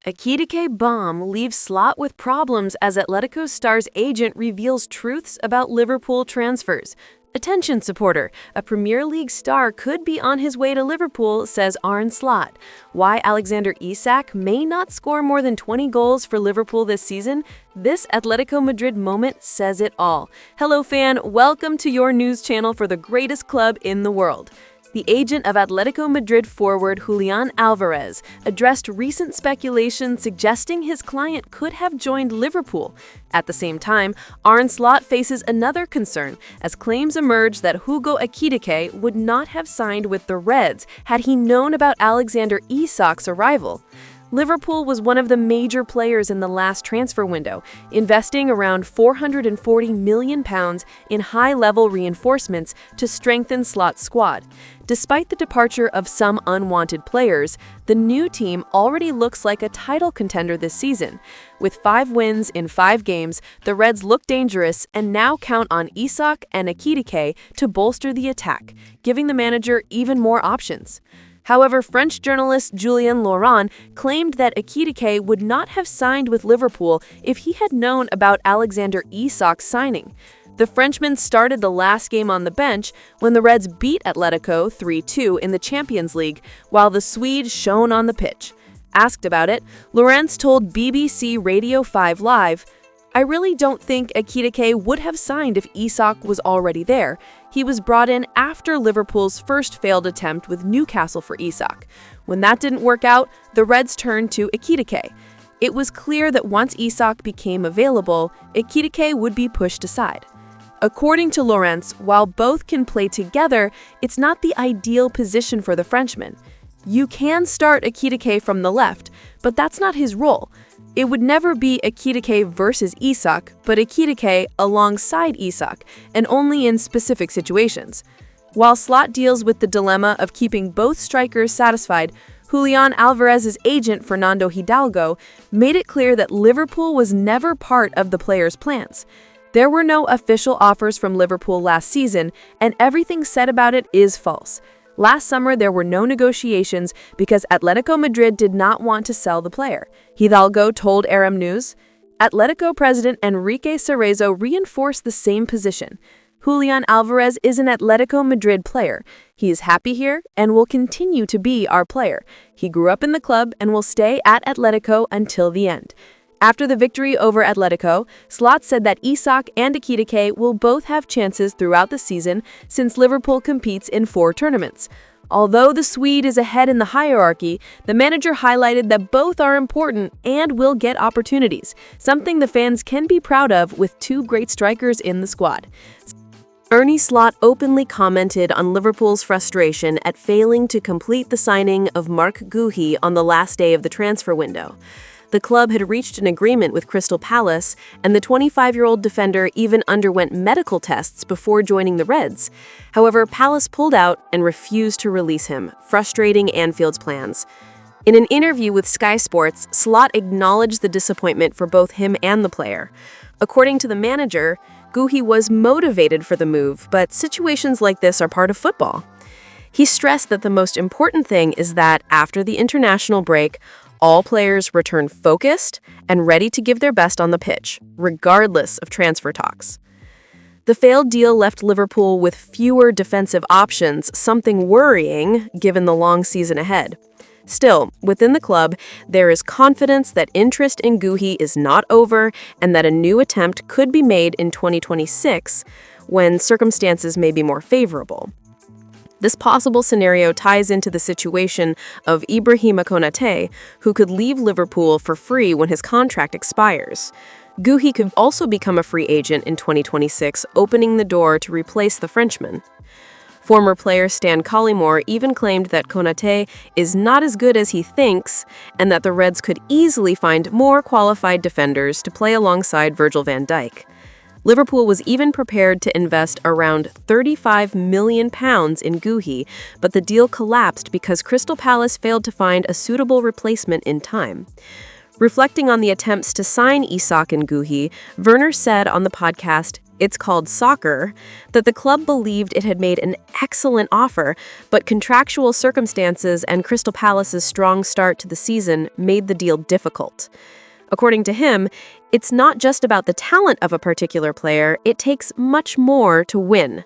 Ekitike bomb leaves Slot with problems as Atletico star's agent reveals truths about Liverpool transfers. Attention supporter, a Premier League star could be on his way to Liverpool, says Arne Slot. Why Alexander Isak may not score more than 20 goals for Liverpool this season? This Atletico Madrid moment says it all. Hello fan, welcome to your news channel for the greatest club in the world. The agent of Atletico Madrid forward Julian Alvarez addressed recent speculation suggesting his client could have joined Liverpool. At the same time, Arne Slot faces another concern as claims emerge that Hugo Ekitike would not have signed with the Reds had he known about Alexander Isak's arrival. Liverpool was one of the major players in the last transfer window, investing around £440 million in high-level reinforcements to strengthen Slot's squad. Despite the departure of some unwanted players, the new team already looks like a title contender this season. With 5 wins in 5 games, the Reds look dangerous and now count on Isac and Ekitike to bolster the attack, giving the manager even more options. However, French journalist Julien Laurent claimed that Ekitike would not have signed with Liverpool if he had known about Alexander Isak's signing. The Frenchman started the last game on the bench when the Reds beat Atletico 3-2 in the Champions League, while the Swede shone on the pitch. Asked about it, Laurent told BBC Radio 5 Live, "I really don't think Ekitike would have signed if Isac was already there. He was brought in after Liverpool's first failed attempt with Newcastle for Isac. When that didn't work out, the Reds turned to Ekitike. It was clear that once Isac became available, Ekitike would be pushed aside." According to Laurent, while both can play together, it's not the ideal position for the Frenchman. You can start Ekitike from the left, but that's not his role. It would never be Ekitike versus Isac, but Ekitike alongside Isac, and only in specific situations. While Slot deals with the dilemma of keeping both strikers satisfied, Julian Alvarez's agent Fernando Hidalgo made it clear that Liverpool was never part of the player's plans. There were no official offers from Liverpool last season, and everything said about it is false. Last summer, there were no negotiations because Atletico Madrid did not want to sell the player. Hidalgo told RM News, Atletico president Enrique Cerezo reinforced the same position. Julian Alvarez is an Atletico Madrid player. He is happy here and will continue to be our player. He grew up in the club and will stay at Atletico until the end. After the victory over Atletico, Slot said that Isac and Ekitike will both have chances throughout the season since Liverpool competes in 4 tournaments. Although the Swede is ahead in the hierarchy, the manager highlighted that both are important and will get opportunities, something the fans can be proud of with 2 great strikers in the squad. Arne Slot openly commented on Liverpool's frustration at failing to complete the signing of Marc Guéhi on the last day of the transfer window. The club had reached an agreement with Crystal Palace, and the 25-year-old defender even underwent medical tests before joining the Reds. However, Palace pulled out and refused to release him, frustrating Anfield's plans. In an interview with Sky Sports, Slot acknowledged the disappointment for both him and the player. According to the manager, Guéhi was motivated for the move, but situations like this are part of football. He stressed that the most important thing is that, after the international break, all players return focused and ready to give their best on the pitch, regardless of transfer talks. The failed deal left Liverpool with fewer defensive options, something worrying given the long season ahead. Still, within the club, there is confidence that interest in Guéhi is not over and that a new attempt could be made in 2026 when circumstances may be more favorable. This possible scenario ties into the situation of Ibrahima Konate, who could leave Liverpool for free when his contract expires. Guéhi could also become a free agent in 2026, opening the door to replace the Frenchman. Former player Stan Collymore even claimed that Konate is not as good as he thinks and that the Reds could easily find more qualified defenders to play alongside Virgil van Dijk. Liverpool was even prepared to invest around £35 million in Guéhi, but the deal collapsed because Crystal Palace failed to find a suitable replacement in time. Reflecting on the attempts to sign Isac and Guéhi, Werner said on the podcast, it's called soccer, that the club believed it had made an excellent offer, but contractual circumstances and Crystal Palace's strong start to the season made the deal difficult. According to him, it's not just about the talent of a particular player, it takes much more to win.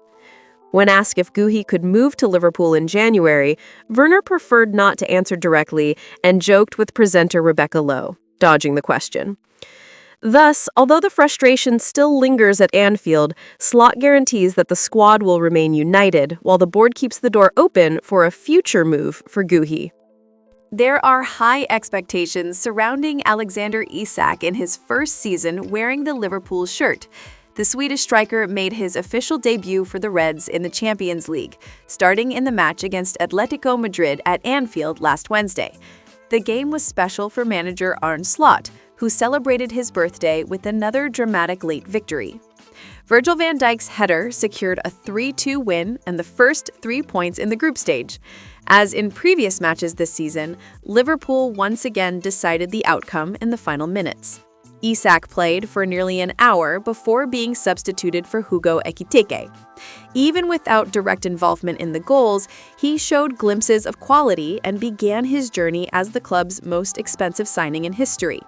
When asked if Guhi could move to Liverpool in January, Werner preferred not to answer directly and joked with presenter Rebecca Lowe, dodging the question. Thus, although the frustration still lingers at Anfield, Slot guarantees that the squad will remain united, while the board keeps the door open for a future move for Guhi. There are high expectations surrounding Alexander Isak in his first season wearing the Liverpool shirt. The Swedish striker made his official debut for the Reds in the Champions League, starting in the match against Atletico Madrid at Anfield last Wednesday. The game was special for manager Arne Slot, who celebrated his birthday with another dramatic late victory. Virgil van Dijk's header secured a 3-2 win and the first 3 points in the group stage. As in previous matches this season, Liverpool once again decided the outcome in the final minutes. Isac played for nearly an hour before being substituted for Hugo Ekitike. Even without direct involvement in the goals, he showed glimpses of quality and began his journey as the club's most expensive signing in history.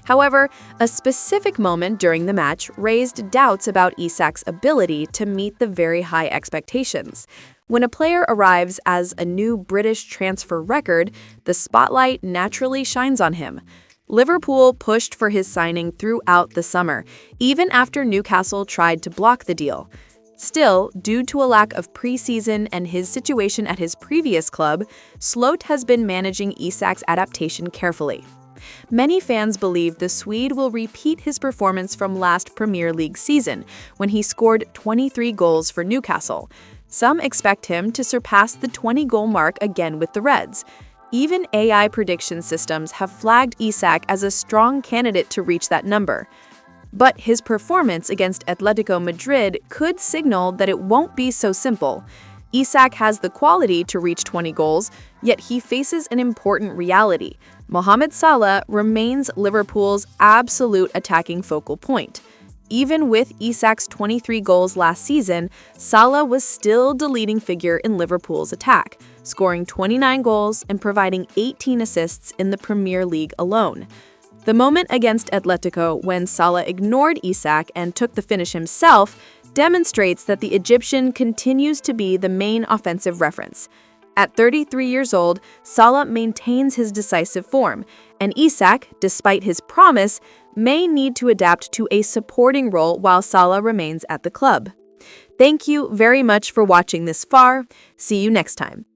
However, a specific moment during the match raised doubts about Isac's ability to meet the very high expectations. When a player arrives as a new British transfer record, the spotlight naturally shines on him. Liverpool pushed for his signing throughout the summer, even after Newcastle tried to block the deal. Still, due to a lack of preseason and his situation at his previous club, Slot has been managing Isac's adaptation carefully. Many fans believe the Swede will repeat his performance from last Premier League season, when he scored 23 goals for Newcastle. Some expect him to surpass the 20-goal mark again with the Reds. Even AI prediction systems have flagged Isac as a strong candidate to reach that number. But his performance against Atletico Madrid could signal that it won't be so simple. Isac has the quality to reach 20 goals, yet he faces an important reality. Mohamed Salah remains Liverpool's absolute attacking focal point. Even with Isac's 23 goals last season, Salah was still the leading figure in Liverpool's attack, scoring 29 goals and providing 18 assists in the Premier League alone. The moment against Atletico when Salah ignored Isac and took the finish himself demonstrates that the Egyptian continues to be the main offensive reference. At 33 years old, Salah maintains his decisive form, and Isac, despite his promise, may need to adapt to a supporting role while Salah remains at the club. Thank you very much for watching this far. See you next time.